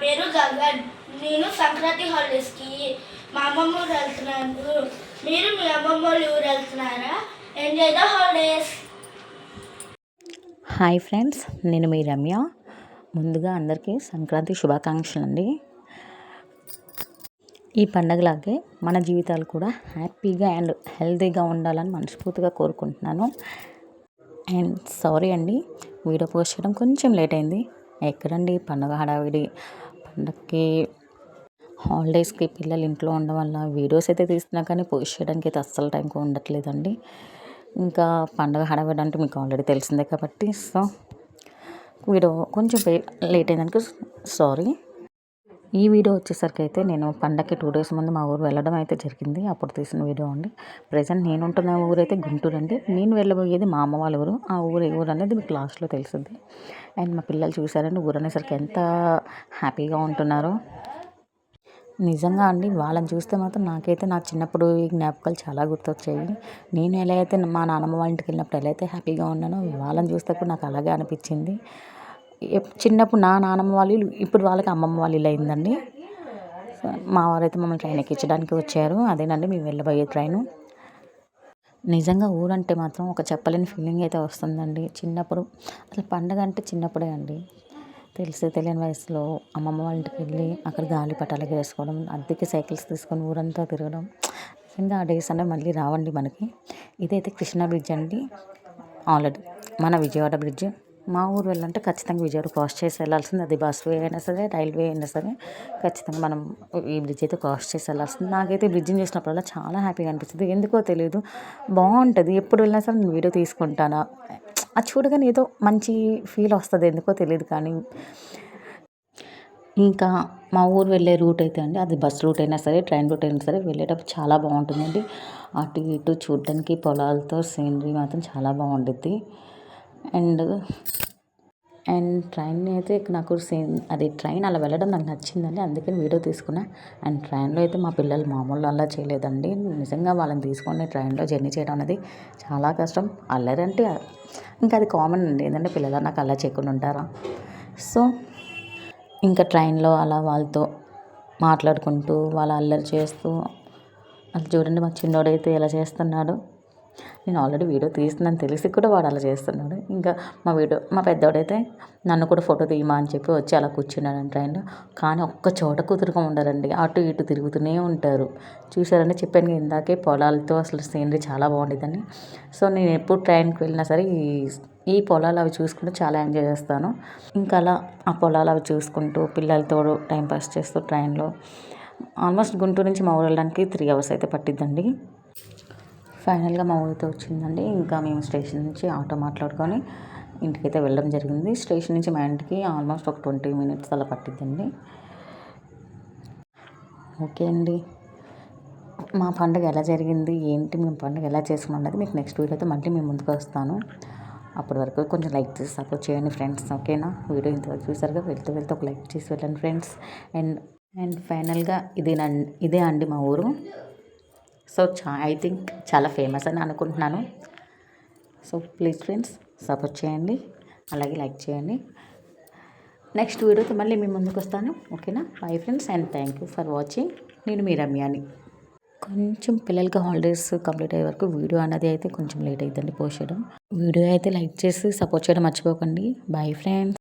పేరు గగన్. నేను సంక్రాంతి హాలిడేస్కి మా అమ్మమ్మ ఊరు వెళ్తున్నాను. మీరు మీ అమ్మమ్మ వాళ్ళ ఊరు వెళ్తున్నారా? Enjoy the holidays. Hi friends, నేను మీ రమ్య. ముందుగా అందరికీ సంక్రాంతి శుభాకాంక్షలు అండి. ఈ పండగలాగే మన జీవితాలు కూడా హ్యాపీగా అండ్ హెల్తీగా ఉండాలని మనస్ఫూర్తిగా కోరుకుంటున్నాను. అండ్ సారీ అండి, వీడియో పోస్ట్ చేయడం కొంచెం లేట్ అయింది. ఎక్కడండి పండగ హడావిడి, పండగకి హాలిడేస్కి పిల్లలు ఇంట్లో ఉండడం వల్ల వీడియోస్ అయితే తీస్తున్నా కానీ పోస్ట్ చేయడానికి అయితే అస్సలు టైం ఉండట్లేదండి. ఇంకా పండగ హడావిడి అంటే మీకు ఆల్రెడీ తెలిసిందే కాబట్టి సో వీడియో కొంచెం లేట్ అయిందానికి సారీ. ఈ వీడియో వచ్చేసరికి అయితే నేను పండగకి 2 days ముందు మా ఊరు వెళ్ళడం అయితే జరిగింది. అప్పుడు తీసిన వీడియో అండి. ప్రజెంట్ నేను ఉంటున్న ఊరు అయితే గుంటూరు అండి. నేను వెళ్ళబోయేది మా అమ్మ వాళ్ళ ఊరు. ఆ ఊరు ఏ ఊరు అనేది మీకు లాస్ట్లో తెలుస్తుంది. అండ్ మా పిల్లలు చూసారండి, ఊరు అనేసరికి ఎంత హ్యాపీగా ఉంటున్నారో. నిజంగా అండి, వాళ్ళని చూస్తే మాత్రం నాకైతే నా చిన్నప్పుడు ఈ జ్ఞాపకాలు చాలా గుర్తొచ్చాయి. నేను ఎలా అయితే మా నాన్నమ్మ వాళ్ళ ఇంటికి వెళ్ళినప్పుడు ఎలా అయితే హ్యాపీగా ఉన్నానో వాళ్ళని చూస్తే కూడా నాకు అలాగే అనిపించింది. చిన్నప్పుడు నా నాన్నమ్మ వాళ్ళు, ఇప్పుడు వాళ్ళకి అమ్మమ్మ వాళ్ళు ఇల్లు అయిందండి. మా వారైతే మమ్మల్ని ట్రైన్ ఎక్కించడానికి వచ్చారు. అదేనండి మేము వెళ్ళబోయే ట్రైను. నిజంగా ఊరంటే మాత్రం ఒక చెప్పలేని ఫీలింగ్ అయితే వస్తుందండి. చిన్నప్పుడు అసలు పండగ అంటే చిన్నప్పుడే అండి. తెలియని వయసులో అమ్మమ్మ వాళ్ళ ఇంటికి వెళ్ళి అక్కడ గాలిపటాలు వేసుకోవడం, అద్దెకి సైకిల్స్ తీసుకొని ఊరంతా తిరగడం. నిజంగా ఆ డేస్ అనేవి మళ్ళీ రావండి మనకి. ఇదైతే కృష్ణా బ్రిడ్జ్ అండి. ఆల్రెడీ మన విజయవాడ బ్రిడ్జ్. మా ఊరు వెళ్ళాలంటే ఖచ్చితంగా విజయవాడ క్రాస్ చేసి వెళ్ళాల్సింది. అది బస్ వే అయినా సరే, రైల్వే అయినా సరే ఖచ్చితంగా మనం ఈ బ్రిడ్జ్ అయితే క్రాస్ చేసి వెళ్ళాల్సింది. నాకైతే బ్రిడ్జిని చూసినప్పుడల్లా చాలా హ్యాపీగా అనిపిస్తుంది. ఎందుకో తెలియదు, బాగుంటుంది. ఎప్పుడు వెళ్ళినా సరే నేను వీడియో తీసుకుంటాను. అది చూడగానే ఏదో మంచి ఫీల్ వస్తుంది, ఎందుకో తెలియదు. కానీ ఇంకా మా ఊరు వెళ్ళే రూట్ అయితే అండి, అది బస్ రూట్ అయినా సరే, ట్రైన్ రూట్ అయినా సరే వెళ్ళేటప్పుడు చాలా బాగుంటుందండి. అటు ఇటు చూడడానికి పొలాలతో సీనరీ మాత్రం చాలా బాగుంటుంది. అండ్ ట్రైన్ అయితే నాకు అది ట్రైన్ అలా వెళ్ళడం నాకు నచ్చిందండి, అందుకని వీడియో తీసుకున్నా. అండ్ ట్రైన్లో అయితే మా పిల్లలు మామూలు అలా చేయలేదండి. నిజంగా వాళ్ళని తీసుకొని ట్రైన్లో జర్నీ చేయడం అనేది చాలా కష్టం. అల్లరి అంటే ఇంకా అది కామన్ అండి, ఏంటంటే పిల్లలు నాకు అలా చేయకుండా ఉంటారా. సో ఇంకా ట్రైన్లో అలా వాళ్ళతో మాట్లాడుకుంటూ వాళ్ళ అల్లరి చేస్తూ, అది చూడండి మా చిన్నోడైతే ఎలా చేస్తున్నాడు. నేను ఆల్రెడీ వీడియో తీస్తున్నాను తెలిసి కూడా వాడు అలా చేస్తున్నాడు. ఇంకా మా పెద్దోడైతే నన్ను కూడా ఫోటో తీయమా అని చెప్పి వచ్చి అలా కూర్చున్నాడు ట్రైన్లో. కానీ ఒక్క చోట కుదురుగా ఉండరండి, అటు ఇటు తిరుగుతూనే ఉంటారు. చూసారంటే చెప్పాను ఇందాకే, పొలాలతో అసలు సీనరీ చాలా బాగుంటుందని. సో నేను ఎప్పుడు ట్రైన్కి వెళ్ళినా సరే ఈ పొలాలు అవి చూసుకుంటూ చాలా ఎంజాయ్ చేస్తాను. ఇంకా అలా ఆ పొలాలు అవి చూసుకుంటూ పిల్లలతో టైంపాస్ చేస్తూ ట్రైన్లో ఆల్మోస్ట్ గుంటూరు నుంచి మా ఊరు వెళ్ళడానికి 3 hours అయితే పట్టిద్దండి. ఫైనల్గా మా ఊరితో వచ్చిందండి. ఇంకా మేము స్టేషన్ నుంచి ఆటో మాట్లాడుకొని ఇంటికైతే వెళ్ళడం జరిగింది. స్టేషన్ నుంచి మా ఇంటికి ఆల్మోస్ట్ ఒక 20 minutes అలా పట్టిద్దండి. ఓకే అండి, మా పండుగ ఎలా జరిగింది ఏంటి, మేము పండుగ ఎలా చేసుకున్నాం అన్నది మీకు నెక్స్ట్ వీడియోతో మళ్ళీ మేము ముందుకు వస్తాను. అప్పటి వరకు కొంచెం లైక్ చేసి సపోర్ట్ చేయండి ఫ్రెండ్స్, ఓకేనా? వీడియో ఇంతవరకు చూసారుగా, వెళ్తూ ఒక లైక్ చేసి వెళ్ళండి ఫ్రెండ్స్. అండ్ ఫైనల్గా ఇదే అండి మా ఊరు. సో ఐ థింక్ చాలా ఫేమస్ అని అనుకుంటున్నాను. సో ప్లీజ్ ఫ్రెండ్స్ సపోర్ట్ చేయండి, అలాగే లైక్ చేయండి. నెక్స్ట్ వీడియోతో మళ్ళీ మీ ముందుకు వస్తాను, ఓకేనా? Bye friends and thank you for watching. నేను మీ రమ్యాని. కొంచెం పిల్లలకి హాలిడేస్ కంప్లీట్ అయ్యే వరకు వీడియో అనేది అయితే కొంచెం లేట్ అవుతుందండి పోస్ట్ చేయడం. వీడియో అయితే లైక్ చేసి సపోర్ట్ చేయడం మర్చిపోకండి. Bye friends.